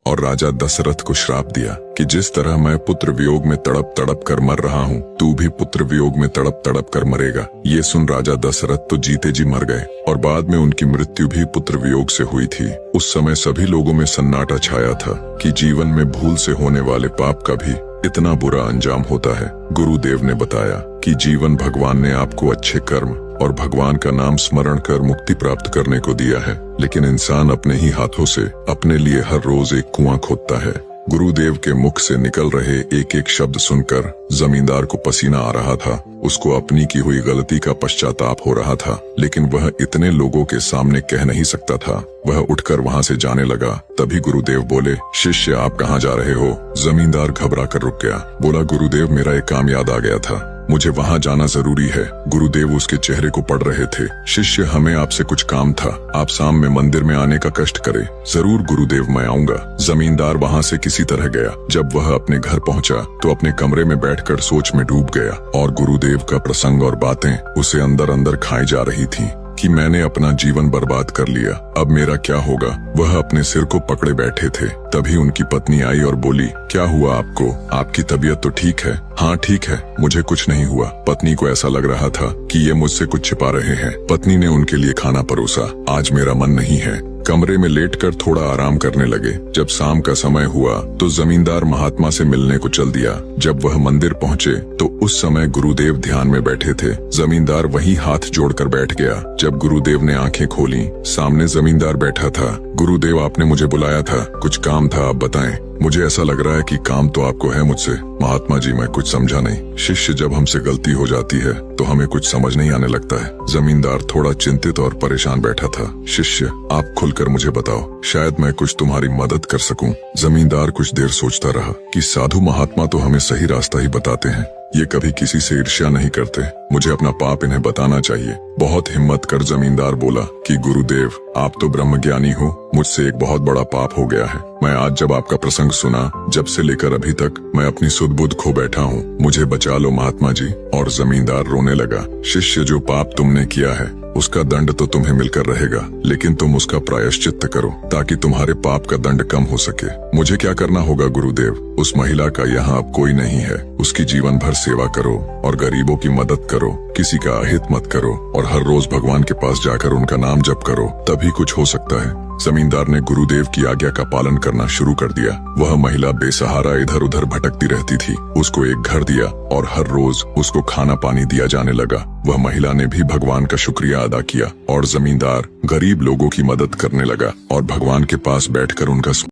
और राजा दशरथ को श्राप दिया कि जिस तरह मैं पुत्र वियोग में तड़प तड़प कर मर रहा हूँ, तू भी पुत्र वियोग में तड़प तड़प कर मरेगा। ये सुन राजा दशरथ तो जीते जी मर गए और बाद में उनकी मृत्यु भी पुत्र वियोग से हुई थी। उस समय सभी लोगों में सन्नाटा छाया था कि जीवन में भूल से होने वाले पाप का भी इतना बुरा अंजाम होता है। गुरुदेव ने बताया कि जीवन भगवान ने आपको अच्छे कर्म और भगवान का नाम स्मरण कर मुक्ति प्राप्त करने को दिया है, लेकिन इंसान अपने ही हाथों से अपने लिए हर रोज एक कुआं खोदता है। गुरुदेव के मुख से निकल रहे एक एक शब्द सुनकर जमींदार को पसीना आ रहा था। उसको अपनी की हुई गलती का पश्चाताप हो रहा था, लेकिन वह इतने लोगों के सामने कह नहीं सकता था। वह उठकर वहां से जाने लगा। तभी गुरुदेव बोले, शिष्य आप कहाँ जा रहे हो? जमींदार घबरा कर रुक गया। बोला, गुरुदेव मेरा एक काम याद आ गया था, मुझे वहाँ जाना जरूरी है। गुरुदेव उसके चेहरे को पढ़ रहे थे। शिष्य हमें आपसे कुछ काम था, आप शाम में मंदिर में आने का कष्ट करें। जरूर गुरुदेव मैं आऊंगा। जमींदार वहाँ से किसी तरह गया। जब वह अपने घर पहुँचा तो अपने कमरे में बैठकर सोच में डूब गया और गुरुदेव का प्रसंग और बातें उसे अंदर अंदर खाई जा रही थी कि मैंने अपना जीवन बर्बाद कर लिया, अब मेरा क्या होगा। वह अपने सिर को पकड़े बैठे थे। तभी उनकी पत्नी आई और बोली, क्या हुआ आपको? आपकी तबीयत तो ठीक है? हाँ ठीक है, मुझे कुछ नहीं हुआ। पत्नी को ऐसा लग रहा था कि ये मुझसे कुछ छिपा रहे हैं। पत्नी ने उनके लिए खाना परोसा। आज मेरा मन नहीं है। कमरे में लेटकर थोड़ा आराम करने लगे। जब शाम का समय हुआ तो जमींदार महात्मा से मिलने को चल दिया। जब वह मंदिर पहुँचे तो उस समय गुरुदेव ध्यान में बैठे थे। जमींदार वहीं हाथ जोड़कर बैठ गया। जब गुरुदेव ने आंखें खोली, सामने जमींदार बैठा था। गुरुदेव आपने मुझे बुलाया था, कुछ काम था, आप बताएं। मुझे ऐसा लग रहा है कि काम तो आपको है मुझसे। महात्मा जी मैं कुछ समझा नहीं। शिष्य जब हमसे गलती हो जाती है तो हमें कुछ समझ नहीं आने लगता है। जमींदार थोड़ा चिंतित और परेशान बैठा था। शिष्य आप खुलकर मुझे बताओ, शायद मैं कुछ तुम्हारी मदद कर सकूं। जमींदार कुछ देर सोचता रहा कि साधु महात्मा तो हमें सही रास्ता ही बताते हैं, ये कभी किसी से ईर्ष्या नहीं करते। मुझे अपना पाप इन्हें बताना चाहिए। बहुत हिम्मत कर जमींदार बोला कि गुरुदेव आप तो ब्रह्मज्ञानी हो, मुझसे एक बहुत बड़ा पाप हो गया है। मैं आज जब आपका प्रसंग सुना, जब से लेकर अभी तक मैं अपनी सुध बुध खो बैठा हूँ, मुझे बचा लो महात्मा जी। और जमींदार रोने लगा। शिष्य जो पाप तुमने किया है उसका दंड तो तुम्हें मिलकर रहेगा, लेकिन तुम उसका प्रायश्चित्त करो ताकि तुम्हारे पाप का दंड कम हो सके। मुझे क्या करना होगा गुरुदेव? उस महिला का यहाँ अब कोई नहीं है, उसकी जीवन भर सेवा करो और गरीबों की मदद करो, किसी का अहित मत करो और हर रोज भगवान के पास जाकर उनका नाम जप करो, तभी कुछ हो सकता है। जमींदार ने गुरुदेव की आज्ञा का पालन करना शुरू कर दिया। वह महिला बेसहारा इधर उधर भटकती रहती थी। उसको एक घर दिया और हर रोज उसको खाना पानी दिया जाने लगा। वह महिला ने भी भगवान का शुक्रिया अदा किया और जमींदार गरीब लोगों की मदद करने लगा और भगवान के पास बैठकर उनका